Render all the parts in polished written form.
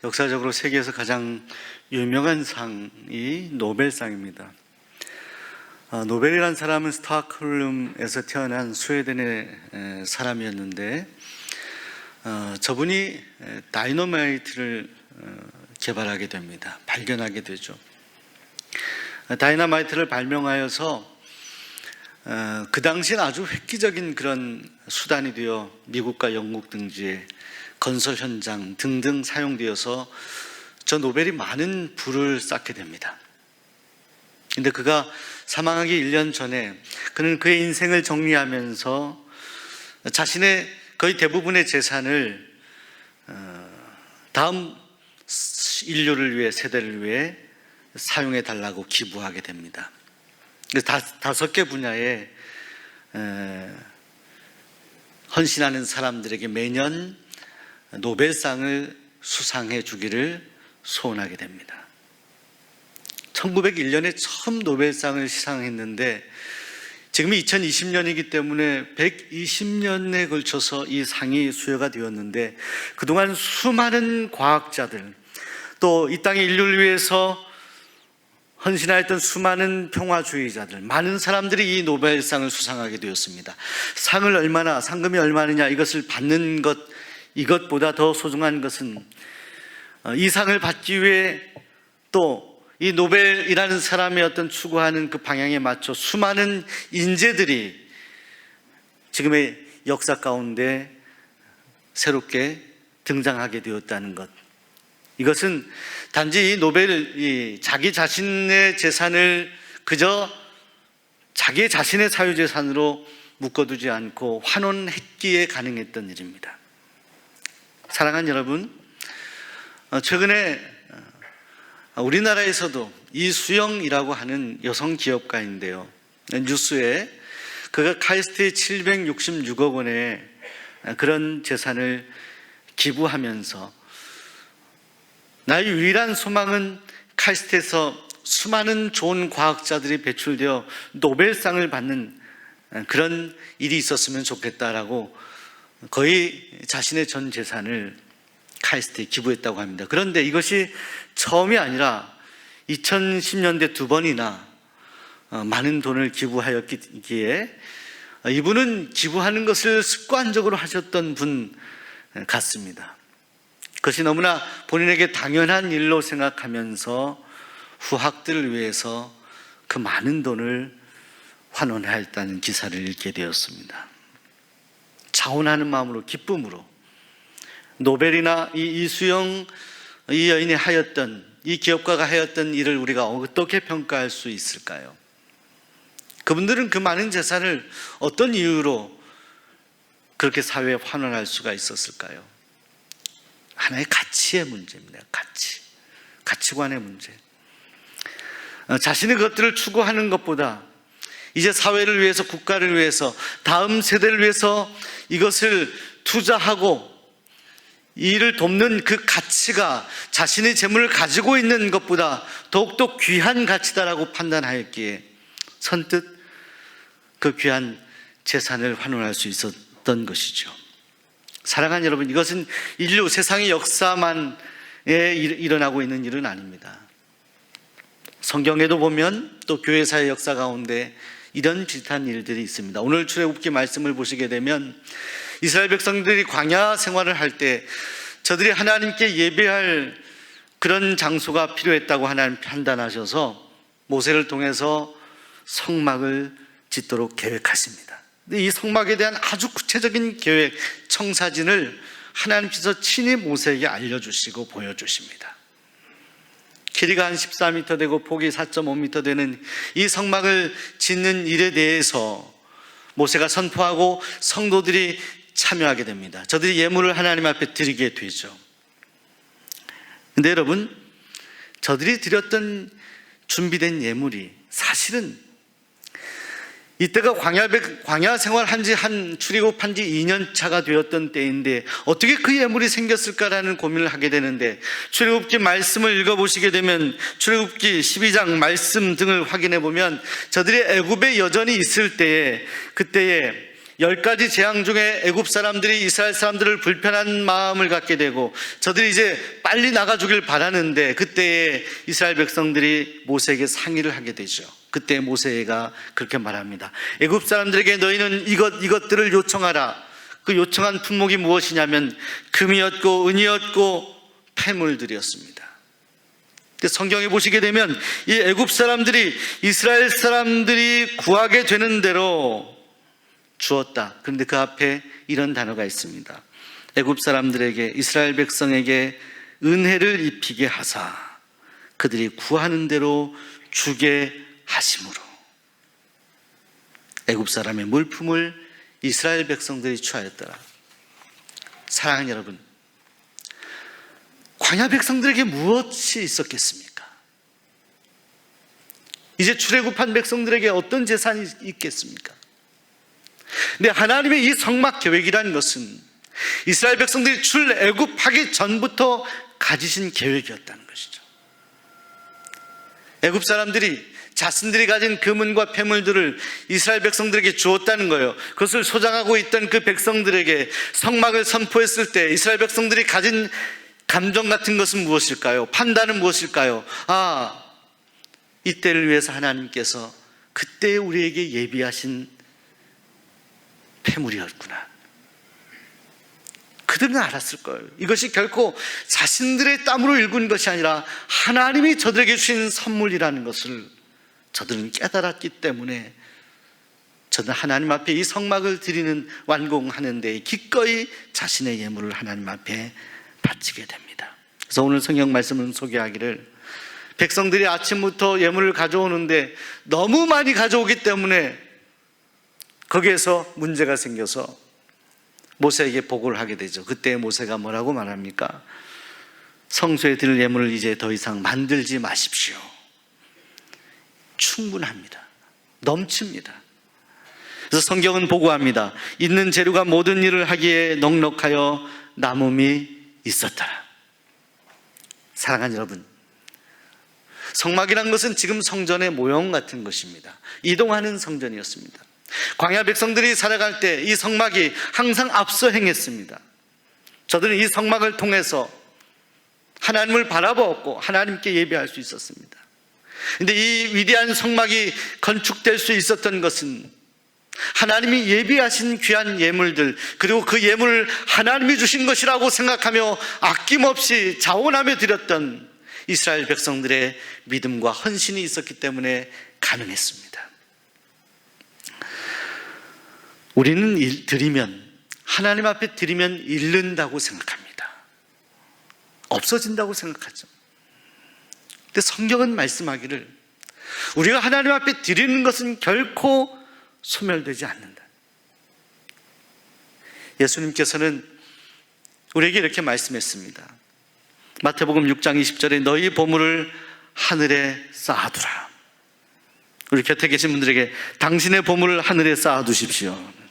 역사적으로 세계에서 가장 유명한 상이 노벨상입니다. 노벨이라는 사람은 스톡홀름에서 태어난 스웨덴의 사람이었는데 저분이 다이너마이트를 개발하게 됩니다. 발견하게 되죠. 다이너마이트를 발명하여서 그 당시엔 아주 획기적인 그런 수단이 되어 미국과 영국 등지에 건설 현장 등등 사용되어서 저 노벨이 많은 부를 쌓게 됩니다. 근데 그가 사망하기 1년 전에 그는 그의 인생을 정리하면서 자신의 거의 대부분의 재산을 다음 인류를 위해, 세대를 위해 사용해 달라고 기부하게 됩니다. 다섯 개 분야에 헌신하는 사람들에게 매년 노벨상을 수상해 주기를 소원하게 됩니다. 1901년에 처음 노벨상을 시상했는데 지금이 2020년이기 때문에 120년에 걸쳐서 이 상이 수여가 되었는데 그동안 수많은 과학자들, 또 이 땅의 인류를 위해서 헌신하였던 수많은 평화주의자들, 많은 사람들이 이 노벨상을 수상하게 되었습니다. 상금이 얼마느냐 이것을 받는 것, 이것보다 더 소중한 것은 이 상을 받기 위해 또 이 노벨이라는 사람의 어떤 추구하는 그 방향에 맞춰 수많은 인재들이 지금의 역사 가운데 새롭게 등장하게 되었다는 것, 이것은 단지 이 노벨이 자기 자신의 재산을 그저 자기 자신의 사유재산으로 묶어두지 않고 환원했기에 가능했던 일입니다. 사랑하는 여러분, 최근에 우리나라에서도 이수영이라고 하는 여성 기업가인데요, 뉴스에 그가 카이스트에 766억 원의 그런 재산을 기부하면서 나의 유일한 소망은 카이스트에서 수많은 좋은 과학자들이 배출되어 노벨상을 받는 그런 일이 있었으면 좋겠다라고 거의 자신의 전 재산을 카이스트에 기부했다고 합니다. 그런데 이것이 처음이 아니라 2010년대 2번이나 많은 돈을 기부하였기에 이분은 기부하는 것을 습관적으로 하셨던 분 같습니다. 그것이 너무나 본인에게 당연한 일로 생각하면서 후학들을 위해서 그 많은 돈을 환원하였다는 기사를 읽게 되었습니다. 자원하는 마음으로, 기쁨으로 노벨이나 이수영 이 여인이 하였던, 이 기업가가 하였던 일을 우리가 어떻게 평가할 수 있을까요? 그분들은 그 많은 재산을 어떤 이유로 그렇게 사회에 환원할 수가 있었을까요? 하나의 가치의 문제입니다. 가치관의 문제. 자신의 것들을 추구하는 것보다 이제 사회를 위해서, 국가를 위해서, 다음 세대를 위해서 이것을 투자하고 이 일을 돕는 그 가치가 자신의 재물을 가지고 있는 것보다 더욱더 귀한 가치다라고 판단하였기에 선뜻 그 귀한 재산을 환원할 수 있었던 것이죠. 사랑하는 여러분, 이것은 인류 세상의 역사만에 일어나고 있는 일은 아닙니다. 성경에도 보면 또 교회사의 역사 가운데 이런 비슷한 일들이 있습니다. 오늘 출애굽기 말씀을 보시게 되면 이스라엘 백성들이 광야 생활을 할 때 저들이 하나님께 예배할 그런 장소가 필요했다고 하나님 판단하셔서 모세를 통해서 성막을 짓도록 계획하십니다. 근데 이 성막에 대한 아주 구체적인 계획, 청사진을 하나님께서 친히 모세에게 알려주시고 보여주십니다. 길이가 한 14m 되고 폭이 4.5m 되는 이 성막을 짓는 일에 대해서 모세가 선포하고 성도들이 참여하게 됩니다. 저들이 예물을 하나님 앞에 드리게 되죠. 근데 여러분, 저들이 드렸던 준비된 예물이 사실은 이때가 광야 생활한 지 출애굽한 지 2년 차가 되었던 때인데 어떻게 그 예물이 생겼을까라는 고민을 하게 되는데, 출애굽기 말씀을 읽어보시게 되면 출애굽기 12장 말씀 등을 확인해 보면 저들이 애굽에 여전히 있을 때에, 그때에 10가지 재앙 중에 애굽 사람들이 이스라엘 사람들을 불편한 마음을 갖게 되고 저들이 이제 빨리 나가 주길 바라는데, 그때에 이스라엘 백성들이 모세에게 상의를 하게 되죠. 그때 모세가 그렇게 말합니다. 애굽 사람들에게 너희는 이것들을 요청하라. 그 요청한 품목이 무엇이냐면 금이었고 은이었고 폐물들이었습니다. 성경에 보시게 되면 이 애굽 사람들이 이스라엘 사람들이 구하게 되는 대로 주었다. 그런데 그 앞에 이런 단어가 있습니다. 애굽 사람들에게, 이스라엘 백성에게 은혜를 입히게 하사 그들이 구하는 대로 주게 하심으로. 애굽 사람의 물품을 이스라엘 백성들이 취하였더라. 사랑하는 여러분, 광야 백성들에게 무엇이 있었겠습니까? 이제 출애굽한 백성들에게 어떤 재산이 있겠습니까? 근데 하나님의 이 성막 계획이라는 것은 이스라엘 백성들이 출애굽하기 전부터 가지신 계획이었다는 것이죠. 애굽 사람들이 자신들이 가진 금은과 폐물들을 이스라엘 백성들에게 주었다는 거예요. 그것을 소장하고 있던 그 백성들에게 성막을 선포했을 때 이스라엘 백성들이 가진 감정 같은 것은 무엇일까요? 판단은 무엇일까요? 이때를 위해서 하나님께서 그때 우리에게 예비하신 폐물이었구나. 그들은 알았을 거예요. 이것이 결코 자신들의 땀으로 일군 것이 아니라 하나님이 저들에게 주신 선물이라는 것을 저들은 깨달았기 때문에 저는 하나님 앞에 이 성막을 드리는, 완공하는 데 기꺼이 자신의 예물을 하나님 앞에 바치게 됩니다. 그래서 오늘 성경 말씀을 소개하기를, 백성들이 아침부터 예물을 가져오는데 너무 많이 가져오기 때문에 거기에서 문제가 생겨서 모세에게 보고를 하게 되죠. 그때 모세가 뭐라고 말합니까? 성소에 드릴 예물을 이제 더 이상 만들지 마십시오. 충분합니다. 넘칩니다. 그래서 성경은 보고합니다. 있는 재료가 모든 일을 하기에 넉넉하여 남음이 있었더라. 사랑하는 여러분, 성막이란 것은 지금 성전의 모형 같은 것입니다. 이동하는 성전이었습니다. 광야 백성들이 살아갈 때 이 성막이 항상 앞서 행했습니다. 저들은 이 성막을 통해서 하나님을 바라보았고 하나님께 예배할 수 있었습니다. 그런데 이 위대한 성막이 건축될 수 있었던 것은 하나님이 예비하신 귀한 예물들, 그리고 그 예물을 하나님이 주신 것이라고 생각하며 아낌없이 자원하며 드렸던 이스라엘 백성들의 믿음과 헌신이 있었기 때문에 가능했습니다. 우리는 드리면, 하나님 앞에 드리면 잃는다고 생각합니다. 없어진다고 생각하죠. 근데 성경은 말씀하기를 우리가 하나님 앞에 드리는 것은 결코 소멸되지 않는다. 예수님께서는 우리에게 이렇게 말씀했습니다. 마태복음 6장 20절에 너희 보물을 하늘에 쌓아두라. 우리 곁에 계신 분들에게 당신의 보물을 하늘에 쌓아두십시오.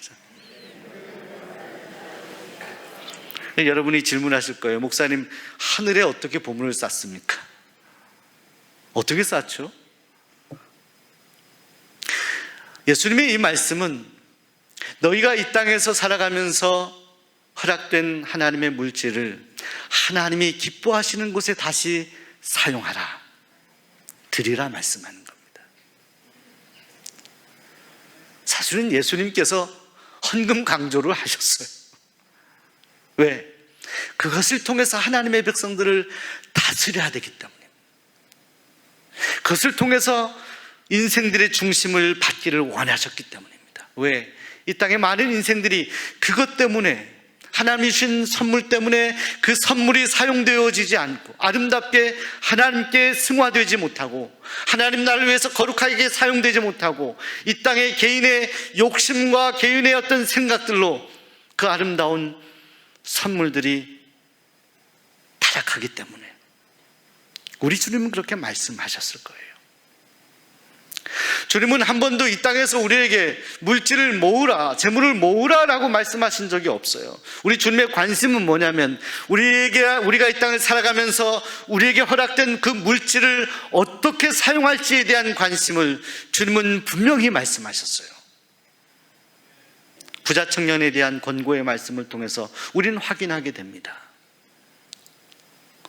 여러분이 질문하실 거예요. 목사님, 하늘에 어떻게 보물을 쌓습니까? 어떻게 쌓죠? 예수님의 이 말씀은 너희가 이 땅에서 살아가면서 허락된 하나님의 물질을 하나님이 기뻐하시는 곳에 다시 사용하라, 드리라 말씀하는 겁니다. 사실은 예수님께서 헌금 강조를 하셨어요. 왜? 그것을 통해서 하나님의 백성들을 다스려야 되기 때문에, 그것을 통해서 인생들의 중심을 받기를 원하셨기 때문입니다. 왜? 이 땅에 많은 인생들이 그것 때문에, 하나님이 주신 선물 때문에 그 선물이 사용되어지지 않고 아름답게 하나님께 승화되지 못하고 하나님 나라를 위해서 거룩하게 사용되지 못하고 이 땅에 개인의 욕심과 개인의 어떤 생각들로 그 아름다운 선물들이 타락하기 때문에 우리 주님은 그렇게 말씀하셨을 거예요. 주님은 한 번도 이 땅에서 우리에게 물질을 모으라, 재물을 모으라 라고 말씀하신 적이 없어요. 우리 주님의 관심은 뭐냐면 우리가 이 땅을 살아가면서 우리에게 허락된 그 물질을 어떻게 사용할지에 대한 관심을 주님은 분명히 말씀하셨어요. 부자 청년에 대한 권고의 말씀을 통해서 우리는 확인하게 됩니다.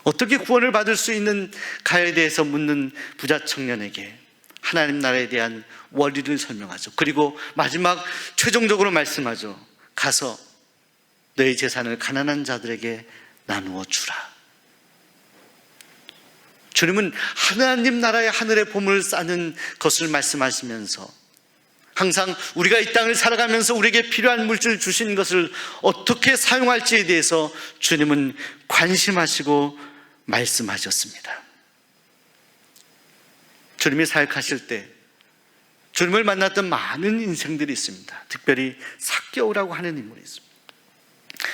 어떻게 구원을 받을 수 있는가에 대해서 묻는 부자 청년에게 하나님 나라에 대한 원리를 설명하죠. 그리고 마지막 최종적으로 말씀하죠. 가서 너의 재산을 가난한 자들에게 나누어 주라. 주님은 하나님 나라의 하늘의 보물을 쌓는 것을 말씀하시면서 항상 우리가 이 땅을 살아가면서 우리에게 필요한 물질을 주신 것을 어떻게 사용할지에 대해서 주님은 관심하시고 말씀하셨습니다. 주님이 사역하실 때 주님을 만났던 많은 인생들이 있습니다. 특별히 삭개오라고 하는 인물이 있습니다.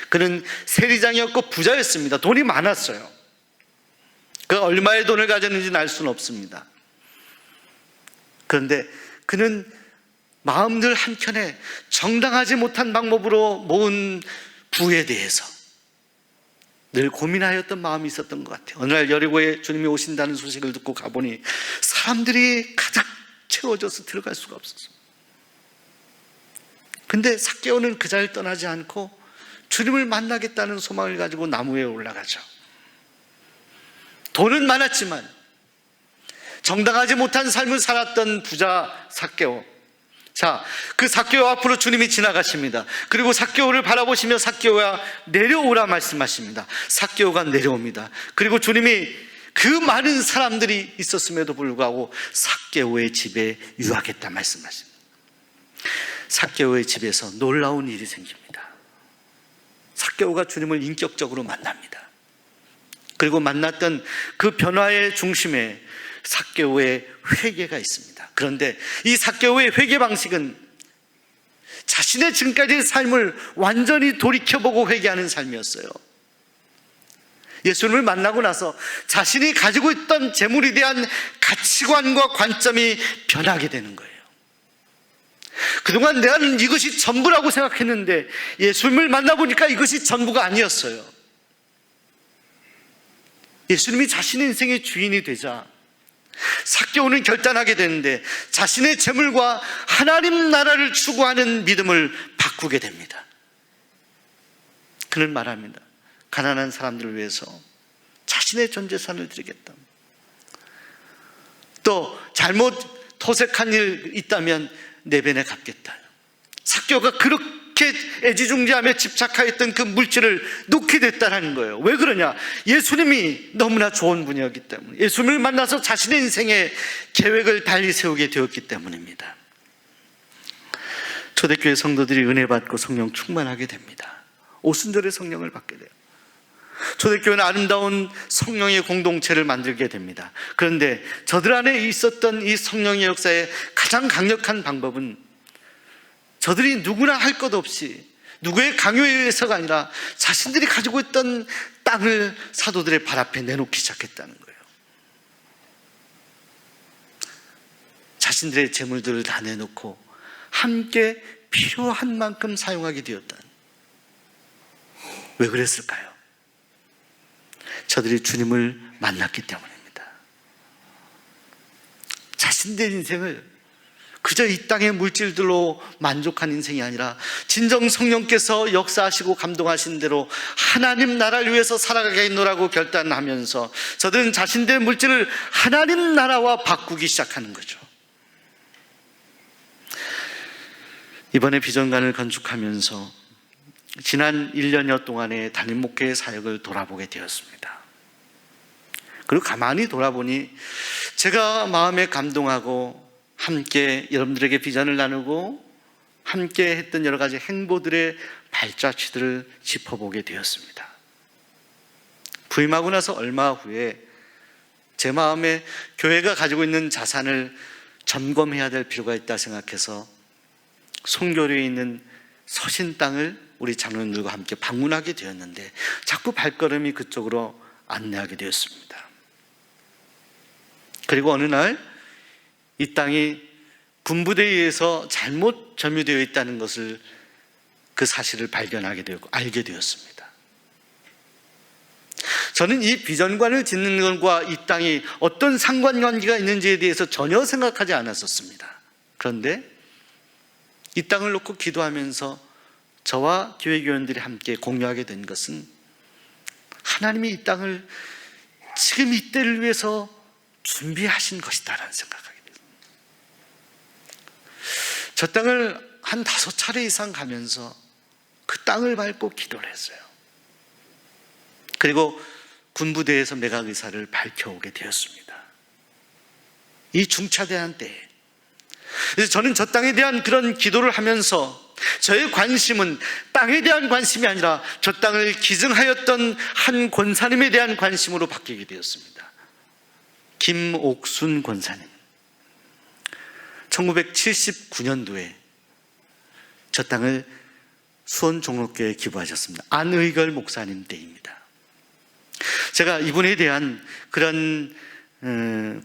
그는 세리장이었고 부자였습니다. 돈이 많았어요. 그가 얼마의 돈을 가졌는지는 알 수는 없습니다. 그런데 그는 마음들 한켠에 정당하지 못한 방법으로 모은 부에 대해서 늘 고민하였던 마음이 있었던 것 같아요. 어느 날 여리고에 주님이 오신다는 소식을 듣고 가보니 사람들이 가득 채워져서 들어갈 수가 없었어요. 근데 삭개오는 그 자리를 떠나지 않고 주님을 만나겠다는 소망을 가지고 나무 위에 올라가죠. 돈은 많았지만 정당하지 못한 삶을 살았던 부자 삭개오. 자, 그 삭개오 앞으로 주님이 지나가십니다. 그리고 삭개오를 바라보시며 삭개오야 내려오라 말씀하십니다. 삭개오가 내려옵니다. 그리고 주님이 그 많은 사람들이 있었음에도 불구하고 삭개오의 집에 유하겠다 말씀하십니다. 삭개오의 집에서 놀라운 일이 생깁니다. 삭개오가 주님을 인격적으로 만납니다. 그리고 만났던 그 변화의 중심에 삭개오의 회개가 있습니다. 그런데 이 삭개오의 회개 방식은 자신의 지금까지의 삶을 완전히 돌이켜보고 회개하는 삶이었어요. 예수님을 만나고 나서 자신이 가지고 있던 재물에 대한 가치관과 관점이 변하게 되는 거예요. 그동안 내가 이것이 전부라고 생각했는데 예수님을 만나보니까 이것이 전부가 아니었어요. 예수님이 자신의 인생의 주인이 되자 삭개오는 결단하게 되는데 자신의 재물과 하나님 나라를 추구하는 믿음을 바꾸게 됩니다. 그는 말합니다. 가난한 사람들을 위해서 자신의 전 재산을 드리겠다. 또 잘못 토색한 일 있다면 내변에 갚겠다. 삭개오가 그렇게 애지중지하며 집착하였던 그 물질을 놓게 됐다는 거예요. 왜 그러냐? 예수님이 너무나 좋은 분이었기 때문에, 예수님을 만나서 자신의 인생의 계획을 달리 세우게 되었기 때문입니다. 초대교회 성도들이 은혜 받고 성령 충만하게 됩니다. 오순절에 성령을 받게 돼요. 초대교회는 아름다운 성령의 공동체를 만들게 됩니다. 그런데 저들 안에 있었던 이 성령의 역사의 가장 강력한 방법은 저들이 누구나 할 것 없이 누구의 강요에 의해서가 아니라 자신들이 가지고 있던 땅을 사도들의 발 앞에 내놓기 시작했다는 거예요. 자신들의 재물들을 다 내놓고 함께 필요한 만큼 사용하게 되었다. 왜 그랬을까요? 저들이 주님을 만났기 때문입니다. 자신들의 인생을 그저 이 땅의 물질들로 만족한 인생이 아니라 진정 성령께서 역사하시고 감동하신 대로 하나님 나라를 위해서 살아가겠노라고 결단하면서 저들은 자신들의 물질을 하나님 나라와 바꾸기 시작하는 거죠. 이번에 비전관을 건축하면서 지난 1년여 동안의 담임 목회의 사역을 돌아보게 되었습니다. 그리고 가만히 돌아보니 제가 마음에 감동하고 함께 여러분들에게 비전을 나누고 함께 했던 여러 가지 행보들의 발자취들을 짚어보게 되었습니다. 부임하고 나서 얼마 후에 제 마음에 교회가 가지고 있는 자산을 점검해야 될 필요가 있다 생각해서 송교리에 있는 서신 땅을 우리 장로님들과 함께 방문하게 되었는데 자꾸 발걸음이 그쪽으로 안내하게 되었습니다. 그리고 어느 날 이 땅이 군부대에 의해서 잘못 점유되어 있다는 것을 그 사실을 발견하게 되었고 알게 되었습니다. 저는 이 비전관을 짓는 것과 이 땅이 어떤 상관관계가 있는지에 대해서 전혀 생각하지 않았었습니다. 그런데 이 땅을 놓고 기도하면서 저와 교회 교원들이 함께 공유하게 된 것은 하나님이 이 땅을 지금 이때를 위해서 준비하신 것이다라는 생각하게 됐어요. 저 땅을 한 5차례 이상 가면서 그 땅을 밟고 기도를 했어요. 그리고 군부대에서 매각 의사를 밝혀오게 되었습니다. 이 중차대한 때에. 그래서 저는 저 땅에 대한 그런 기도를 하면서 저의 관심은 땅에 대한 관심이 아니라 저 땅을 기증하였던 한 권사님에 대한 관심으로 바뀌게 되었습니다. 김옥순 권사님. 1979년도에 저 땅을 수원 종로교회에 기부하셨습니다. 안의걸 목사님 때입니다. 제가 이분에 대한 그런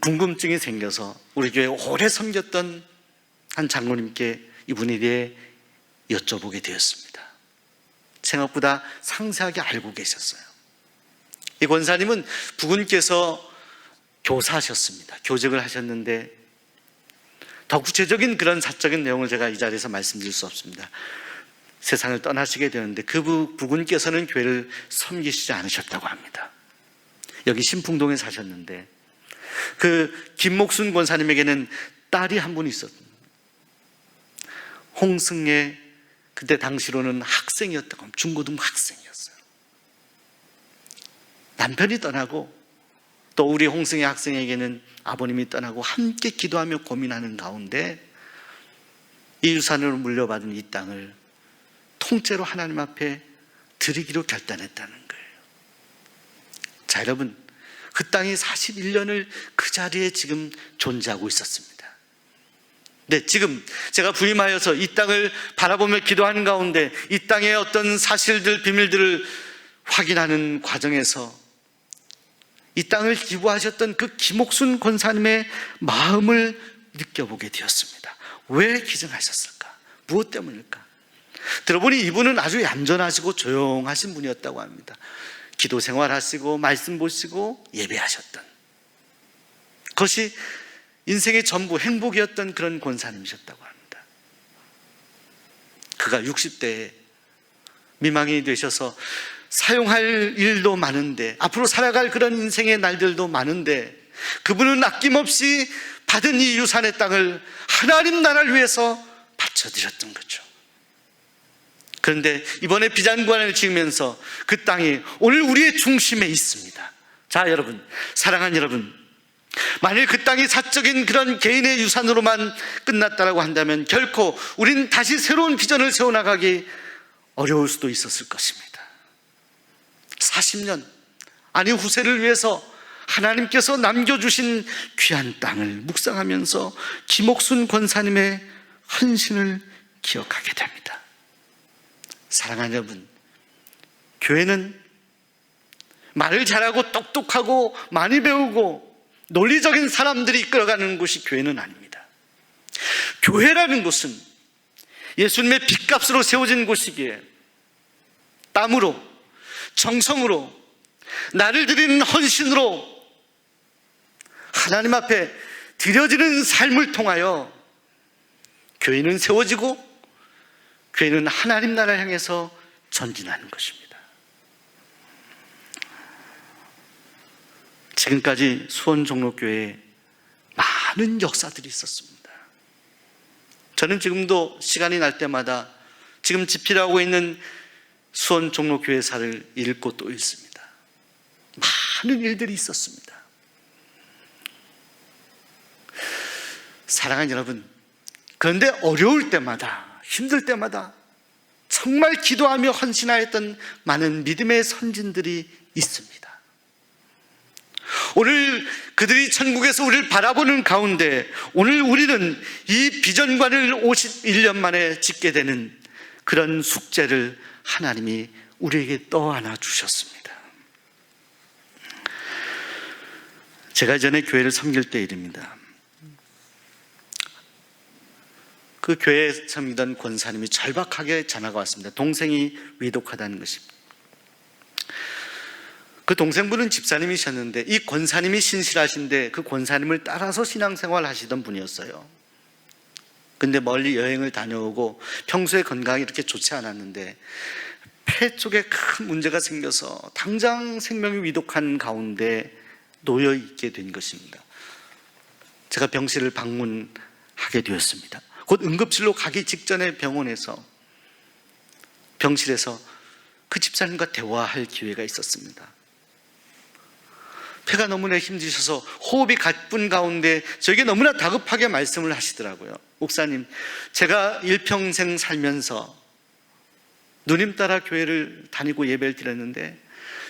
궁금증이 생겨서 우리 교회에 오래 섬겼던 한 장로님께 이분에 대해 여쭤보게 되었습니다. 생각보다 상세하게 알고 계셨어요. 이 권사님은 부군께서 교사하셨습니다. 교직을 하셨는데 더 구체적인 그런 사적인 내용을 제가 이 자리에서 말씀드릴 수 없습니다. 세상을 떠나시게 되었는데 그 부군께서는 교회를 섬기시지 않으셨다고 합니다. 여기 신풍동에 사셨는데 그 김목순 권사님에게는 딸이 한 분 있었습니다. 홍승예, 그때 당시로는 학생이었다고 합니다. 중고등부 학생이었어요. 남편이 떠나고 또 우리 홍승예 학생에게는 아버님이 떠나고 함께 기도하며 고민하는 가운데 이 유산으로 물려받은 이 땅을 통째로 하나님 앞에 드리기로 결단했다는 거예요. 자, 여러분, 그 땅이 41년을 그 자리에 지금 존재하고 있었습니다. 네, 지금 제가 부임하여서 이 땅을 바라보며 기도하는 가운데 이 땅의 어떤 사실들, 비밀들을 확인하는 과정에서 이 땅을 기부하셨던 그 김옥순 권사님의 마음을 느껴보게 되었습니다. 왜 기증하셨을까? 무엇 때문일까? 들어보니 이분은 아주 얌전하시고 조용하신 분이었다고 합니다. 기도 생활하시고 말씀 보시고 예배하셨던, 그것이 인생의 전부 행복이었던 그런 권사님이셨다고 합니다. 그가 60대에 미망인이 되셔서 사용할 일도 많은데, 앞으로 살아갈 그런 인생의 날들도 많은데, 그분은 아낌없이 받은 이 유산의 땅을 하나님 나라를 위해서 바쳐드렸던 거죠. 그런데 이번에 비전관을 지으면서 그 땅이 오늘 우리의 중심에 있습니다. 자, 여러분, 사랑하는 여러분, 만일 그 땅이 사적인 그런 개인의 유산으로만 끝났다라고 한다면 결코 우리는 다시 새로운 비전을 세워나가기 어려울 수도 있었을 것입니다. 40년, 아니 후세를 위해서 하나님께서 남겨주신 귀한 땅을 묵상하면서 김옥순 권사님의 헌신을 기억하게 됩니다. 사랑하는 여러분, 교회는 말을 잘하고 똑똑하고 많이 배우고 논리적인 사람들이 이끌어가는 곳이 교회는 아닙니다. 교회라는 곳은 예수님의 빚값으로 세워진 곳이기에 땀으로, 정성으로, 나를 드리는 헌신으로 하나님 앞에 드려지는 삶을 통하여 교회는 세워지고 교회는 하나님 나라를 향해서 전진하는 것입니다. 지금까지 수원 종로교회에 많은 역사들이 있었습니다. 저는 지금도 시간이 날 때마다 지금 집필하고 있는 수원 종로교회사를 읽고 또 읽습니다. 많은 일들이 있었습니다. 사랑하는 여러분, 그런데 어려울 때마다, 힘들 때마다 정말 기도하며 헌신하였던 많은 믿음의 선진들이 있습니다. 오늘 그들이 천국에서 우리를 바라보는 가운데 오늘 우리는 이 비전관을 51년 만에 짓게 되는 그런 숙제를 하나님이 우리에게 떠안아 주셨습니다. 제가 전에 교회를 섬길 때 일입니다. 그 교회에 섬기던 권사님이 절박하게 전화가 왔습니다. 동생이 위독하다는 것입니다. 그 동생분은 집사님이셨는데 이 권사님이 신실하신데 그 권사님을 따라서 신앙생활 하시던 분이었어요. 근데 멀리 여행을 다녀오고 평소에 건강이 이렇게 좋지 않았는데 폐 쪽에 큰 문제가 생겨서 당장 생명이 위독한 가운데 놓여 있게 된 것입니다. 제가 병실을 방문하게 되었습니다. 곧 응급실로 가기 직전에 병원에서 병실에서 그 집사님과 대화할 기회가 있었습니다. 폐가 너무나 힘드셔서 호흡이 가쁜 가운데 저에게 너무나 다급하게 말씀을 하시더라고요. 목사님, 제가 일평생 살면서 누님 따라 교회를 다니고 예배를 드렸는데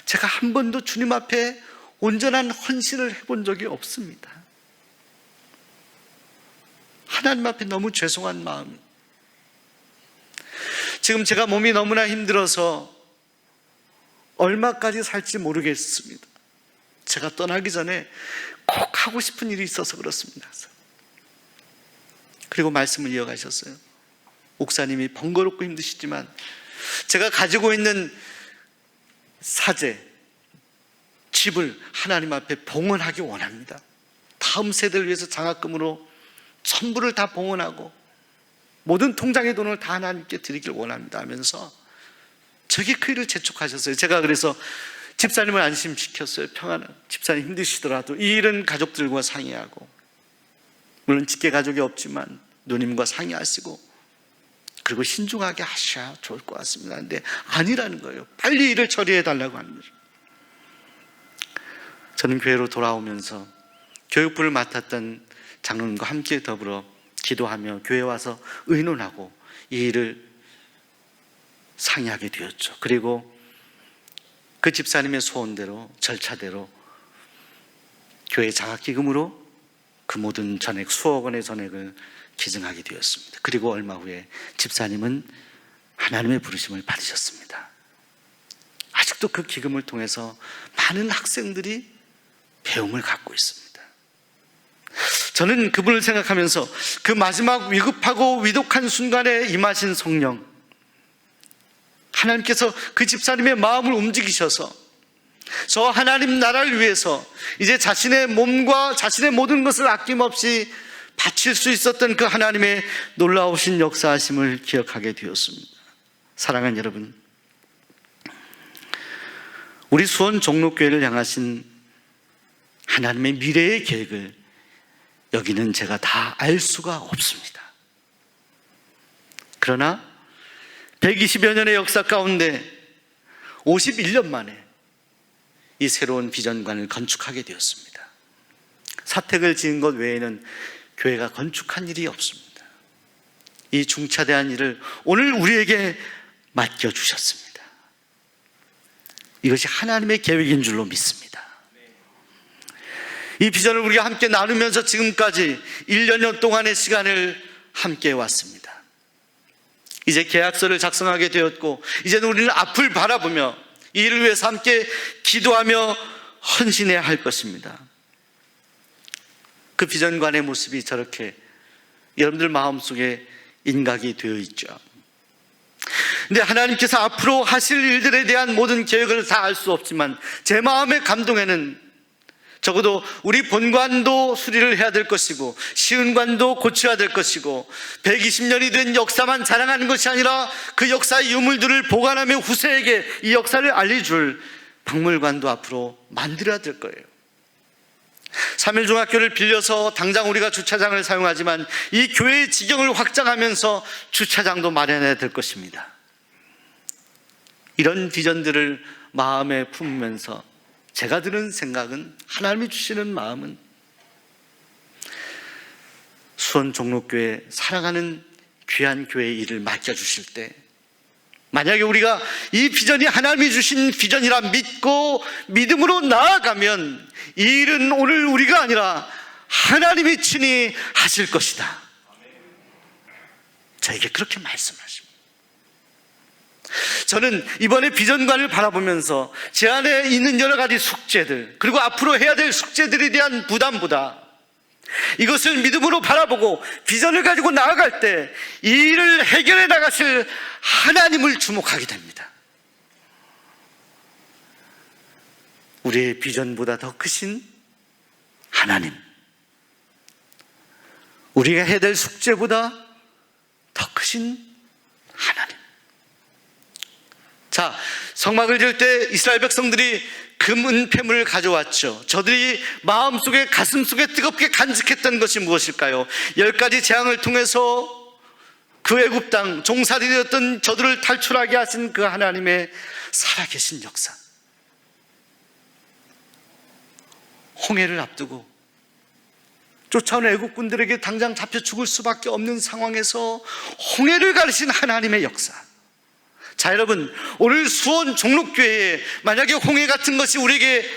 제가 한 번도 주님 앞에 온전한 헌신을 해본 적이 없습니다. 하나님 앞에 너무 죄송한 마음. 지금 제가 몸이 너무나 힘들어서 얼마까지 살지 모르겠습니다. 제가 떠나기 전에 꼭 하고 싶은 일이 있어서 그렇습니다. 그리고 말씀을 이어가셨어요. 목사님이 번거롭고 힘드시지만 제가 가지고 있는 사제, 집을 하나님 앞에 봉헌하기 원합니다. 다음 세대를 위해서 장학금으로 전부를 다 봉헌하고 모든 통장의 돈을 다 하나님께 드리길 원합니다 하면서 저기 그 일을 재촉하셨어요. 제가 그래서 집사님을 안심시켰어요. 평안한 집사님 힘드시더라도 이 일은 가족들과 상의하고, 물론 직계 가족이 없지만 누님과 상의하시고 그리고 신중하게 하셔야 좋을 것 같습니다. 근데 아니라는 거예요. 빨리 일을 처리해 달라고 하는 거죠. 저는 교회로 돌아오면서 교육부를 맡았던 장로님과 함께 더불어 기도하며 교회에 와서 의논하고 이 일을 상의하게 되었죠. 그리고 그 집사님의 소원대로, 절차대로 교회 장학기금으로 그 모든 전액, 수억 원의 전액을 기증하게 되었습니다. 그리고 얼마 후에 집사님은 하나님의 부르심을 받으셨습니다. 아직도 그 기금을 통해서 많은 학생들이 배움을 갖고 있습니다. 저는 그분을 생각하면서 그 마지막 위급하고 위독한 순간에 임하신 성령, 하나님께서 그 집사님의 마음을 움직이셔서 저 하나님 나라를 위해서 이제 자신의 몸과 자신의 모든 것을 아낌없이 바칠 수 있었던 그 하나님의 놀라우신 역사하심을 기억하게 되었습니다. 사랑하는 여러분, 우리 수원 종로교회를 향하신 하나님의 미래의 계획을 여기는 제가 다 알 수가 없습니다. 그러나 120여 년의 역사 가운데 51년 만에 이 새로운 비전관을 건축하게 되었습니다. 사택을 지은 것 외에는 교회가 건축한 일이 없습니다. 이 중차대한 일을 오늘 우리에게 맡겨주셨습니다. 이것이 하나님의 계획인 줄로 믿습니다. 이 비전을 우리가 함께 나누면서 지금까지 1년여 동안의 시간을 함께 왔습니다. 이제 계약서를 작성하게 되었고 이제는 우리는 앞을 바라보며 이 일을 위해서 함께 기도하며 헌신해야 할 것입니다. 그 비전관의 모습이 저렇게 여러분들 마음속에 인각이 되어 있죠. 근데 하나님께서 앞으로 하실 일들에 대한 모든 계획을 다 알 수 없지만 제 마음의 감동에는 적어도 우리 본관도 수리를 해야 될 것이고 시은관도 고쳐야 될 것이고 120년이 된 역사만 자랑하는 것이 아니라 그 역사의 유물들을 보관하며 후세에게 이 역사를 알려줄 박물관도 앞으로 만들어야 될 거예요. 3.1중학교를 빌려서 당장 우리가 주차장을 사용하지만 이 교회의 지경을 확장하면서 주차장도 마련해야 될 것입니다. 이런 비전들을 마음에 품으면서 제가 드는 생각은, 하나님이 주시는 마음은 수원 종로교회 사랑하는 귀한 교회의 일을 맡겨주실 때 만약에 우리가 이 비전이 하나님이 주신 비전이라 믿고 믿음으로 나아가면 이 일은 오늘 우리가 아니라 하나님이 친히 하실 것이다. 저에게 그렇게 말씀하십니다. 저는 이번에 비전관을 바라보면서 제 안에 있는 여러 가지 숙제들, 그리고 앞으로 해야 될 숙제들에 대한 부담보다 이것을 믿음으로 바라보고 비전을 가지고 나아갈 때 이 일을 해결해 나가실 하나님을 주목하게 됩니다. 우리의 비전보다 더 크신 하나님, 우리가 해야 될 숙제보다 더 크신 하나님. 자, 성막을 지을 때 이스라엘 백성들이 금, 은폐물을 가져왔죠. 저들이 마음속에, 가슴속에 뜨겁게 간직했던 것이 무엇일까요? 10가지 재앙을 통해서 그 애굽 땅 종살이 되었던 저들을 탈출하게 하신 그 하나님의 살아계신 역사. 홍해를 앞두고 쫓아온 애국군들에게 당장 잡혀 죽을 수밖에 없는 상황에서 홍해를 가르신 하나님의 역사. 자, 여러분, 오늘 수원 종록교회에 만약에 홍해 같은 것이 우리에게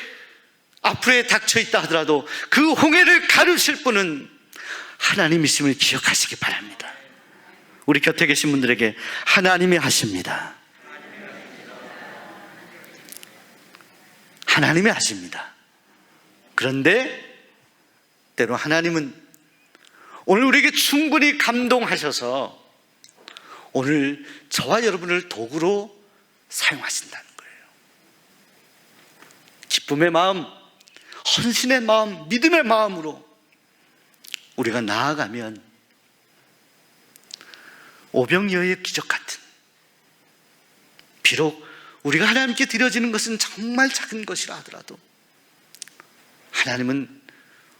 앞으로에 닥쳐 있다 하더라도 그 홍해를 가르실 분은 하나님이심을 기억하시기 바랍니다. 우리 곁에 계신 분들에게 하나님이 하십니다. 하나님이 하십니다. 그런데 때로 하나님은 오늘 우리에게 충분히 감동하셔서 오늘 저와 여러분을 도구로 사용하신다는 거예요. 기쁨의 마음, 헌신의 마음, 믿음의 마음으로 우리가 나아가면 오병이어의 기적 같은, 비록 우리가 하나님께 드려지는 것은 정말 작은 것이라 하더라도 하나님은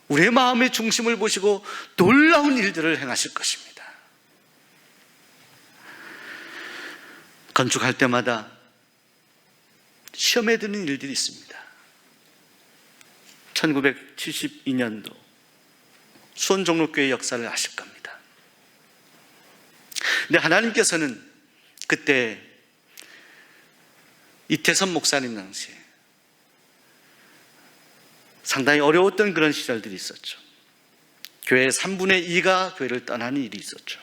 우리의 마음의 중심을 보시고 놀라운 일들을 행하실 것입니다. 건축할 때마다 시험에 드는 일들이 있습니다. 1972년도 수원 종록교회 역사를 아실 겁니다. 근데 하나님께서는 그때 이태선 목사님 당시에 상당히 어려웠던 그런 시절들이 있었죠. 교회의 3분의 2가 교회를 떠나는 일이 있었죠.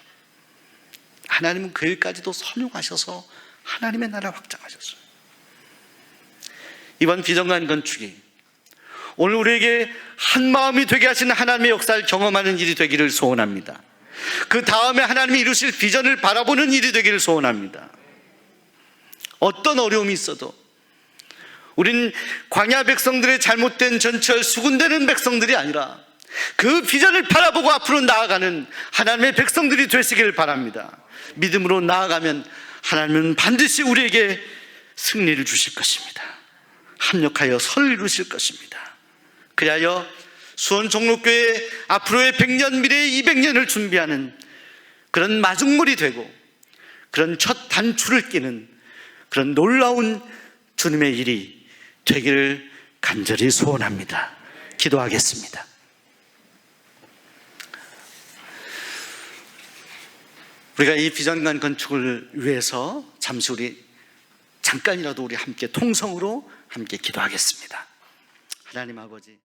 하나님은 그 일까지도 선용하셔서 하나님의 나라 확장하셨어요. 이번 비정관 건축이 오늘 우리에게 한 마음이 되게 하시는 하나님의 역사를 경험하는 일이 되기를 소원합니다. 그 다음에 하나님이 이루실 비전을 바라보는 일이 되기를 소원합니다. 어떤 어려움이 있어도 우린 광야 백성들의 잘못된 전철 수군되는 백성들이 아니라 그 비전을 바라보고 앞으로 나아가는 하나님의 백성들이 되시길 바랍니다. 믿음으로 나아가면 하나님은 반드시 우리에게 승리를 주실 것입니다. 합력하여 선을 이루실 것입니다. 그리하여 수원 종록교회 앞으로의 100년, 미래의 200년을 준비하는 그런 마중물이 되고 그런 첫 단추를 끼는 그런 놀라운 주님의 일이 되기를 간절히 소원합니다. 기도하겠습니다. 우리가 이 비전관 건축을 위해서 잠시 잠깐이라도 우리 함께 통성으로 함께 기도하겠습니다. 하나님 아버지,